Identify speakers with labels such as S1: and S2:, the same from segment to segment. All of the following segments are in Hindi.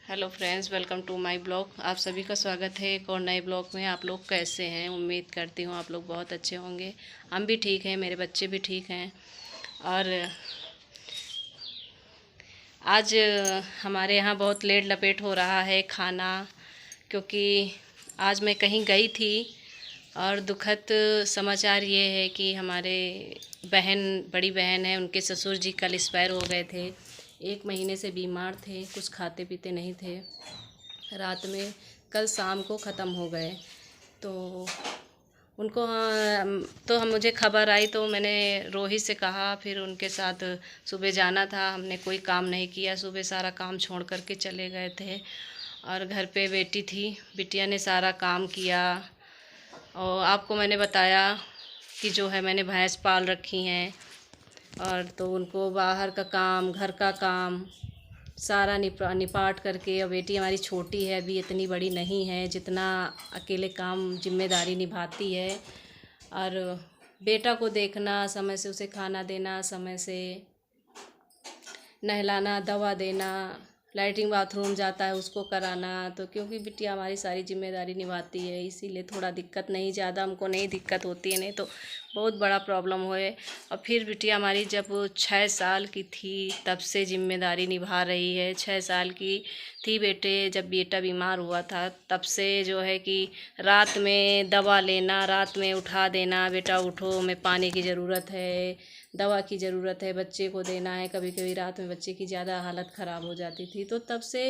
S1: Hello friends, welcome to my blog. आप सभी का स्वागत है एक और नए ब्लॉग में। आप लोग कैसे हैं? उम्मीद करती हूँ आप लोग बहुत अच्छे होंगे। हम भी ठीक हैं, मेरे बच्चे भी ठीक हैं। और आज हमारे यहाँ बहुत लेट लपेट हो रहा है खाना, क्योंकि आज मैं कहीं गई थी और दुखद समाचार ये है कि हमारे बड़ी बहन है, उनके ससुर जी कल एक्सपायर हो गए थे। 1 महीने से बीमार थे, कुछ खाते पीते नहीं थे। रात में कल शाम को ख़त्म हो गए। तो उनको तो हम मुझे खबर आई तो मैंने रोहित से कहा, फिर उनके साथ सुबह जाना था। हमने कोई काम नहीं किया, सुबह सारा काम छोड़ कर के चले गए थे। और घर पे बेटी थी, बिटिया ने सारा काम किया। और आपको मैंने बताया कि जो है मैंने भैंस पाल रखी हैं, और तो उनको बाहर का काम, घर का काम सारा निपाट करके। और बेटी हमारी छोटी है, अभी इतनी बड़ी नहीं है जितना अकेले काम जिम्मेदारी निभाती है। और बेटा को देखना, समय से उसे खाना देना, समय से नहलाना, दवा देना, लैट्रिन बाथरूम जाता है उसको कराना। तो क्योंकि बिटिया हमारी सारी जिम्मेदारी निभाती है, इसीलिए थोड़ा दिक्कत नहीं, ज़्यादा हमको नहीं दिक्कत होती है, नहीं तो बहुत बड़ा प्रॉब्लम होए। और फिर बिटिया हमारी जब 6 साल की थी तब से जिम्मेदारी निभा रही है। 6 साल की थी बेटे, जब बेटा बीमार हुआ था तब से जो है कि रात में दवा लेना, रात में उठा देना, बेटा उठो, हमें पानी की ज़रूरत है, दवा की ज़रूरत है, बच्चे को देना है। कभी कभी रात में बच्चे की ज़्यादा हालत ख़राब हो जाती थी। तो तब से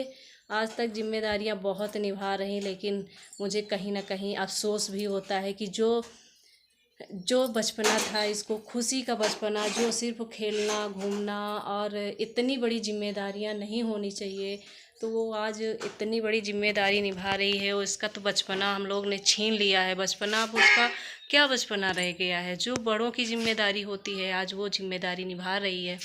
S1: आज तक जिम्मेदारियां बहुत निभा रही। लेकिन मुझे कहीं ना कहीं अफसोस भी होता है कि जो जो बचपना था, इसको खुशी का बचपना, जो सिर्फ खेलना घूमना और इतनी बड़ी जिम्मेदारियां नहीं होनी चाहिए, तो वो आज इतनी बड़ी जिम्मेदारी निभा रही है। और इसका तो बचपना हम लोग ने छीन लिया है। बचपना अब उसका क्या बचपना रह गया है? जो बड़ों की जिम्मेदारी होती है आज वो जिम्मेदारी निभा रही है।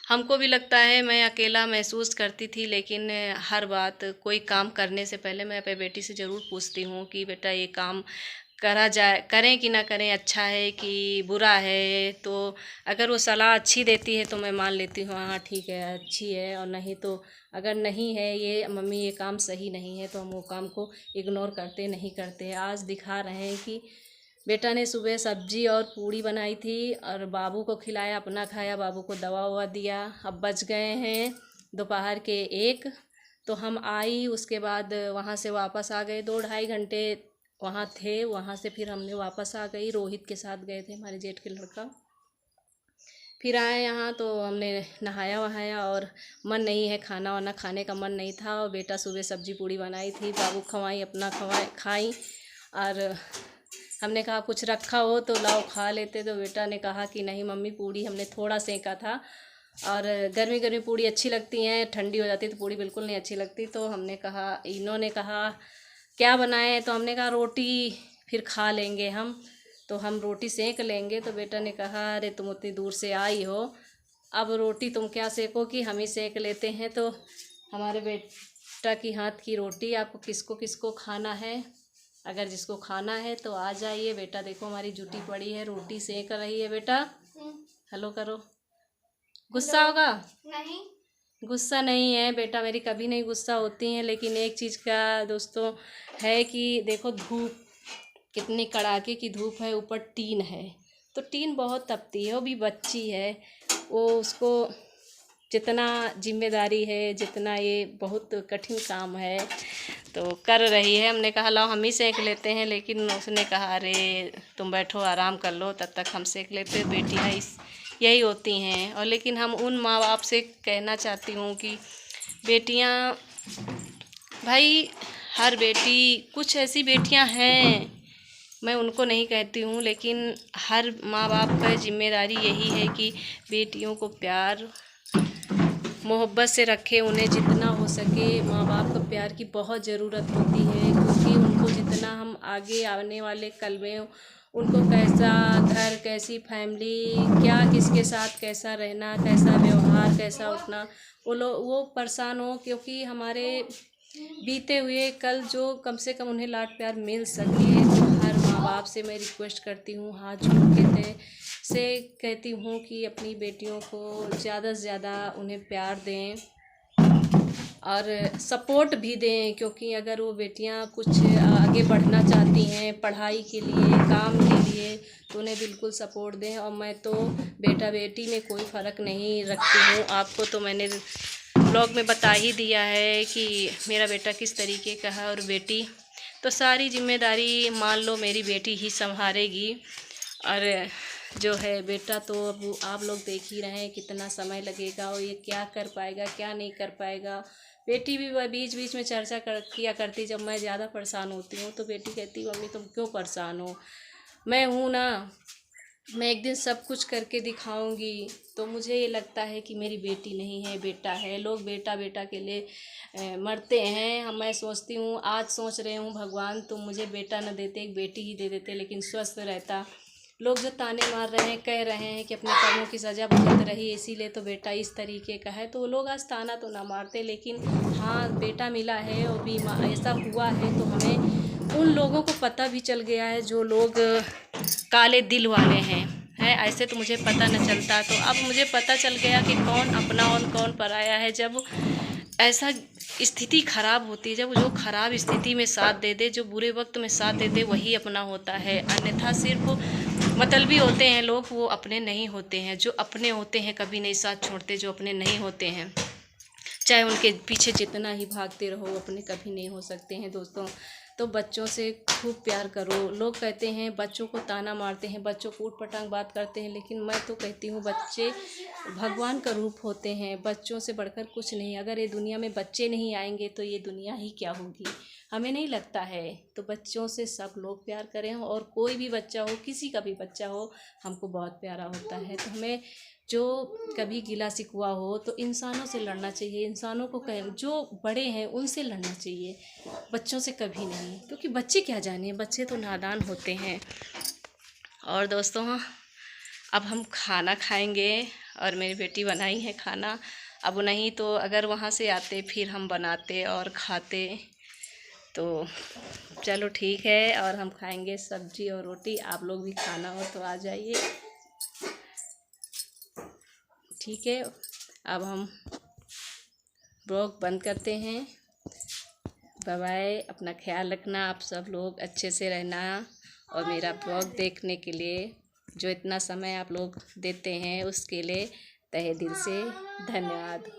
S1: हमको भी लगता है, मैं अकेला महसूस करती थी, लेकिन हर बात, कोई काम करने से पहले मैं अपने बेटी से ज़रूर पूछती हूँ कि बेटा ये काम करा जाए, करें कि ना करें, अच्छा है कि बुरा है। तो अगर वो सलाह अच्छी देती है तो मैं मान लेती हूँ, हाँ ठीक है, अच्छी है। और नहीं तो अगर नहीं है, ये मम्मी ये काम सही नहीं है, तो हम वो काम को इग्नोर करते नहीं करते। आज दिखा रहे हैं कि बेटा ने सुबह सब्जी और पूड़ी बनाई थी और बाबू को खिलाया, अपना खाया, बाबू को दवा ववा दिया। अब बज गए हैं दोपहर के 1। तो हम आई, उसके बाद वहाँ से वापस आ गए। 2-2.5 घंटे वहाँ थे, वहाँ से फिर हमने वापस आ गई। रोहित के साथ गए थे, हमारे जेठ के लड़का। फिर आए यहाँ तो हमने नहाया वहाया, और मन नहीं है, खाना वाना खाने का मन नहीं था। और बेटा सुबह सब्जी पूड़ी बनाई थी, बाबू खवाई, अपना खाई। और हमने कहा कुछ रखा हो तो लाओ खा लेते। तो बेटा ने कहा कि नहीं मम्मी, पूड़ी हमने थोड़ा सेका था, और गर्मी गर्मी पूड़ी अच्छी लगती हैं, ठंडी हो जाती तो पूड़ी बिल्कुल नहीं अच्छी लगती। तो हमने कहा, इन्होंने कहा क्या बनाए? तो हमने कहा रोटी फिर खा लेंगे हम, तो हम रोटी सेक लेंगे। तो बेटा ने कहा अरे तुम उतनी दूर से आई हो, अब रोटी तुम क्या सेको कि हम ही सेक लेते हैं। तो हमारे बेटा की हाथ की रोटी, आपको किसको किसको खाना है? अगर जिसको खाना है तो आ जाइए। बेटा देखो हमारी जुटी पड़ी है, रोटी सेक रही है। बेटा हेलो करो। गुस्सा होगा? नहीं, गुस्सा नहीं है बेटा, मेरी कभी नहीं गुस्सा होती हैं। लेकिन एक चीज़ का दोस्तों है कि देखो धूप कितनी कड़ाके की धूप है, ऊपर टीन है, तो टीन बहुत तपती है। वो भी बच्ची है, वो उसको जितना जिम्मेदारी है, जितना ये बहुत कठिन काम है तो कर रही है। हमने कहा लाओ हम ही सेक लेते हैं, लेकिन उसने कहा अरे तुम बैठो आराम कर लो, तब तक हम सेक लेते। बेटियाँ यही होती हैं। और लेकिन हम उन माँ बाप से कहना चाहती हूँ कि बेटियाँ, भाई हर बेटी, कुछ ऐसी बेटियाँ हैं, मैं उनको नहीं कहती हूँ, लेकिन हर माँ बाप का जिम्मेदारी यही है कि बेटियों को प्यार मोहब्बत से रखे। उन्हें जितना हो सके, माँ बाप का प्यार की बहुत ज़रूरत होती है, क्योंकि उनको जितना हम आगे आने वाले कल में उनको कैसा घर, कैसी फैमिली, क्या किसके साथ कैसा रहना, कैसा व्यवहार, कैसा उठना, वो परेशान हो। क्योंकि हमारे बीते हुए कल जो कम से कम उन्हें लाड प्यार मिल सके। तो हर माँ बाप से मैं रिक्वेस्ट करती हूँ, हाथ जोड़ के से कहती हूँ कि अपनी बेटियों को ज़्यादा से ज़्यादा उन्हें प्यार दें, और सपोर्ट भी दें, क्योंकि अगर वो बेटियां कुछ आगे बढ़ना चाहती हैं पढ़ाई के लिए, काम के लिए, तो उन्हें बिल्कुल सपोर्ट दें। और मैं तो बेटा बेटी में कोई फ़र्क नहीं रखती हूँ। आपको तो मैंने ब्लॉग में बता ही दिया है कि मेरा बेटा किस तरीके का है, और बेटी तो सारी जिम्मेदारी मान लो मेरी बेटी ही संभालेगी। और जो है बेटा तो अब आप लोग देख ही रहे हैं कितना समय लगेगा और ये क्या कर पाएगा क्या नहीं कर पाएगा। बेटी भी बीच बीच में चर्चा किया करती, जब मैं ज़्यादा परेशान होती हूँ तो बेटी कहती मम्मी तुम क्यों परेशान हो, मैं हूँ ना, मैं एक दिन सब कुछ करके दिखाऊंगी। तो मुझे ये लगता है कि मेरी बेटी नहीं है बेटा है। लोग बेटा बेटा के लिए मरते हैं। मैं सोचती हूँ, आज सोच रहे हूँ भगवान तुम मुझे बेटा न देते, एक बेटी ही दे देते, लेकिन स्वस्थ रहता। लोग जो ताने मार रहे हैं, कह रहे हैं कि अपने कर्मों की सज़ा भुगत रही इसीलिए तो बेटा इस तरीके का है, तो लोग आज ताना तो ना मारते, लेकिन हाँ बेटा मिला है और भी ऐसा हुआ है तो हमें उन लोगों को पता भी चल गया है जो लोग काले दिल वाले हैं ऐसे तो मुझे पता न चलता। तो अब मुझे पता चल गया कि कौन अपना और कौन पराया है। जब ऐसा स्थिति खराब होती है, जब जो खराब स्थिति में साथ दे दे, जो बुरे वक्त में साथ दे दे, वही अपना होता है। अन्यथा सिर्फ मतलबी होते हैं लोग, वो अपने नहीं होते हैं। जो अपने होते हैं कभी नहीं साथ छोड़ते, जो अपने नहीं होते हैं चाहे उनके पीछे जितना ही भागते रहो, अपने कभी नहीं हो सकते हैं दोस्तों। तो बच्चों से खूब प्यार करो। लोग कहते हैं बच्चों को ताना मारते हैं, बच्चों को ऊट पटांग बात करते हैं, लेकिन मैं तो कहती हूँ बच्चे भगवान का रूप होते हैं, बच्चों से बढ़कर कुछ नहीं। अगर ये दुनिया में बच्चे नहीं आएंगे तो ये दुनिया ही क्या होगी, हमें नहीं लगता है। तो बच्चों से सब लोग प्यार करें, और कोई भी बच्चा हो, किसी का भी बच्चा हो, हमको बहुत प्यारा होता है। तो हमें जो कभी गिला शिकवा हो तो इंसानों से लड़ना चाहिए, इंसानों को जो बड़े हैं उनसे लड़ना चाहिए, बच्चों से कभी नहीं, क्योंकि बच्चे क्या जाने, बच्चे तो नादान होते हैं। और दोस्तों अब हम खाना खाएंगे, और मेरी बेटी बनाई है खाना। अब नहीं तो अगर वहाँ से आते फिर हम बनाते और खाते। तो चलो ठीक है, और हम खाएंगे सब्जी और रोटी। आप लोग भी खाना हो तो आ जाइए, ठीक है। अब हम ब्लॉग बंद करते हैं। बाय बाय, अपना ख्याल रखना, आप सब लोग अच्छे से रहना। और मेरा ब्लॉग देखने के लिए जो इतना समय आप लोग देते हैं उसके लिए तहे दिल से धन्यवाद।